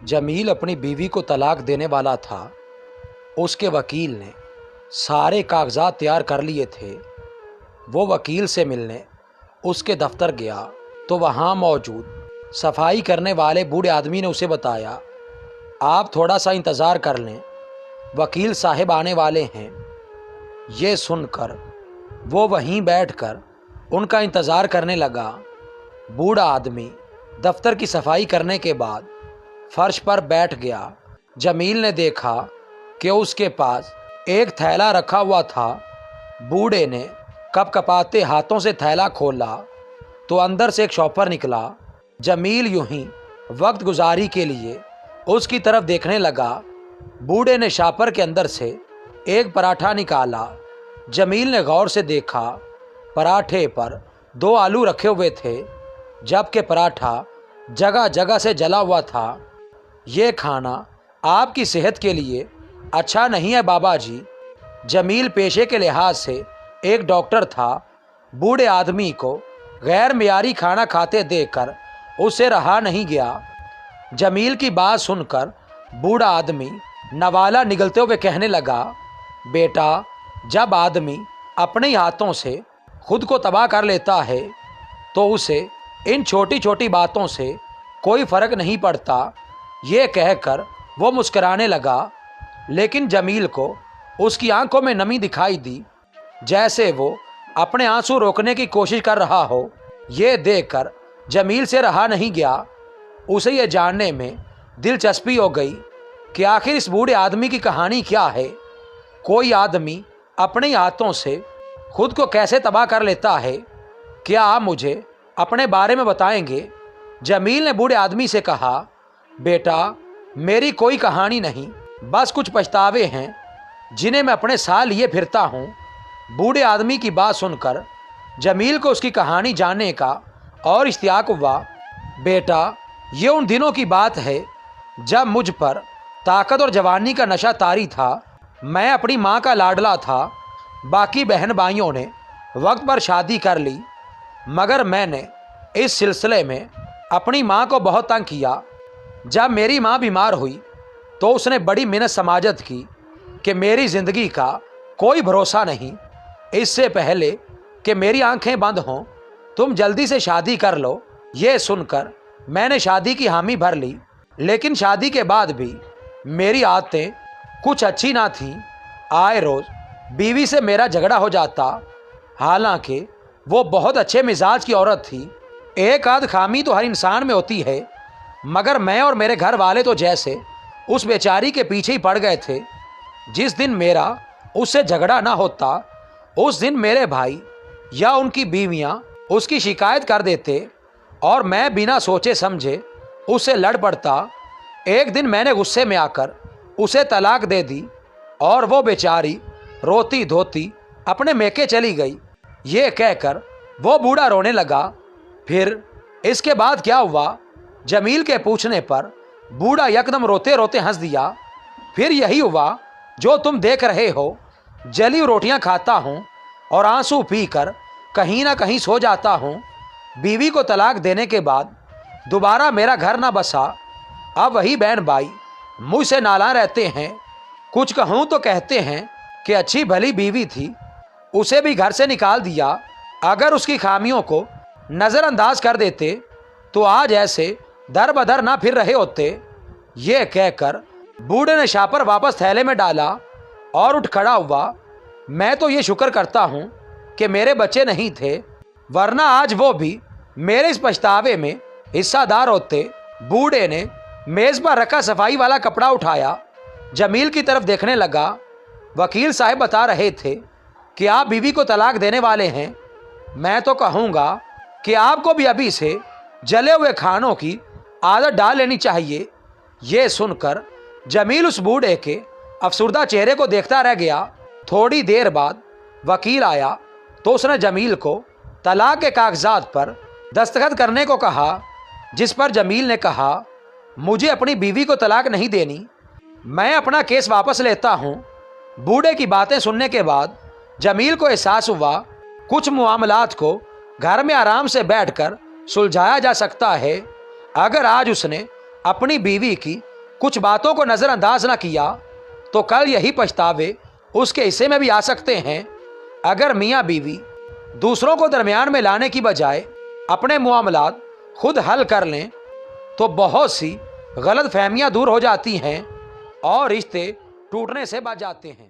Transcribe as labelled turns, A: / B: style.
A: जमील अपनी बीवी को तलाक देने वाला था। उसके वकील ने सारे कागजात तैयार कर लिए थे। वो वकील से मिलने उसके दफ्तर गया तो वहाँ मौजूद सफाई करने वाले बूढ़े आदमी ने उसे बताया, आप थोड़ा सा इंतज़ार कर लें, वकील साहब आने वाले हैं। ये सुनकर वो वहीं बैठकर उनका इंतज़ार करने लगा। बूढ़ा आदमी दफ्तर की सफाई करने के बाद फर्श पर बैठ गया। जमील ने देखा कि उसके पास एक थैला रखा हुआ था। बूढ़े ने कपकपाते हाथों से थैला खोला तो अंदर से एक शॉपर निकला। जमील यूं ही वक्त गुजारी के लिए उसकी तरफ देखने लगा। बूढ़े ने शॉपर के अंदर से एक पराठा निकाला। जमील ने गौर से देखा, पराठे पर 2 आलू रखे हुए थे, जबकि पराठा जगह जगह से जला हुआ था। ये खाना आपकी सेहत के लिए अच्छा नहीं है बाबा जी। जमील पेशे के लिहाज से एक डॉक्टर था। बूढ़े आदमी को गैर मियारी खाना खाते देखकर उससे रहा नहीं गया। जमील की बात सुनकर बूढ़ा आदमी नवाला निगलते हुए कहने लगा, बेटा, जब आदमी अपने हाथों से खुद को तबाह कर लेता है तो उसे इन छोटी छोटी बातों से कोई फ़र्क नहीं पड़ता। ये कहकर वो मुस्कराने लगा, लेकिन जमील को उसकी आंखों में नमी दिखाई दी, जैसे वो अपने आंसू रोकने की कोशिश कर रहा हो। ये देखकर जमील से रहा नहीं गया। उसे ये जानने में दिलचस्पी हो गई कि आखिर इस बूढ़े आदमी की कहानी क्या है। कोई आदमी अपने हाथों से खुद को कैसे तबाह कर लेता है? क्या आप मुझे अपने बारे में बताएंगे? जमील ने बूढ़े आदमी से कहा, बेटा, मेरी कोई कहानी नहीं, बस कुछ पछतावे हैं जिन्हें मैं अपने साथ लिए फिरता हूँ। बूढ़े आदमी की बात सुनकर जमील को उसकी कहानी जानने का और इश्तियाक हुआ। बेटा, ये उन दिनों की बात है जब मुझ पर ताकत और जवानी का नशा तारी था। मैं अपनी माँ का लाडला था। बाकी बहन भाइयों ने वक्त पर शादी कर ली, मगर मैंने इस सिलसिले में अपनी माँ को बहुत तंग किया। जब मेरी माँ बीमार हुई तो उसने बड़ी मिन्नत समाजत की कि मेरी ज़िंदगी का कोई भरोसा नहीं, इससे पहले कि मेरी आंखें बंद हों तुम जल्दी से शादी कर लो। ये सुनकर मैंने शादी की हामी भर ली, लेकिन शादी के बाद भी मेरी आदतें कुछ अच्छी ना थीं। आए रोज़ बीवी से मेरा झगड़ा हो जाता। हालांकि वो बहुत अच्छे मिजाज की औरत थी। एक आध खामी तो हर इंसान में होती है, मगर मैं और मेरे घर वाले तो जैसे उस बेचारी के पीछे ही पड़ गए थे। जिस दिन मेरा उससे झगड़ा ना होता, उस दिन मेरे भाई या उनकी बीवियां उसकी शिकायत कर देते और मैं बिना सोचे समझे उससे लड़ पड़ता। एक दिन मैंने गुस्से में आकर उसे तलाक दे दी और वो बेचारी रोती धोती अपने मेके चली गई। ये कहकर वो बूढ़ा रोने लगा। फिर इसके बाद क्या हुआ? जमील के पूछने पर बूढ़ा यकदम रोते रोते हंस दिया। फिर यही हुआ जो तुम देख रहे हो। जली रोटियां खाता हूँ और आंसू पीकर कहीं ना कहीं सो जाता हूँ। बीवी को तलाक देने के बाद दोबारा मेरा घर ना बसा। अब वही बहन भाई मुझसे नाला रहते हैं। कुछ कहूँ तो कहते हैं कि अच्छी भली बीवी थी, उसे भी घर से निकाल दिया। अगर उसकी खामियों को नज़रअंदाज कर देते तो आज ऐसे दर बदर ना फिर रहे होते। ये कहकर बूढ़े ने शापर वापस थैले में डाला और उठ खड़ा हुआ। मैं तो ये शुक्र करता हूँ कि मेरे बच्चे नहीं थे, वरना आज वो भी मेरे इस पछतावे में हिस्सादार होते। बूढ़े ने मेज़ पर रखा सफाई वाला कपड़ा उठाया, जमील की तरफ देखने लगा। वकील साहब बता रहे थे कि आप बीवी को तलाक देने वाले हैं। मैं तो कहूँगा कि आपको भी अभी से जले हुए खानों की आदत डाल लेनी चाहिए। ये सुनकर जमील उस बूढ़े के अफसुर्दा चेहरे को देखता रह गया। थोड़ी देर बाद वकील आया तो उसने जमील को तलाक के कागजात पर दस्तखत करने को कहा, जिस पर जमील ने कहा, मुझे अपनी बीवी को तलाक नहीं देनी, मैं अपना केस वापस लेता हूँ। बूढ़े की बातें सुनने के बाद जमील को एहसास हुआ कुछ मामलात को घर में आराम से बैठकर सुलझाया जा सकता है। अगर आज उसने अपनी बीवी की کچھ باتوں کو نظر انداز نہ کیا تو کل یہی پچھتاوے اس کے حصے میں بھی آ سکتے ہیں۔ اگر میاں بیوی دوسروں کو درمیان میں لانے کی بجائے اپنے معاملات خود حل کر لیں تو بہت سی غلط فہمیاں دور ہو جاتی ہیں اور رشتے ٹوٹنے سے بچ جاتے ہیں۔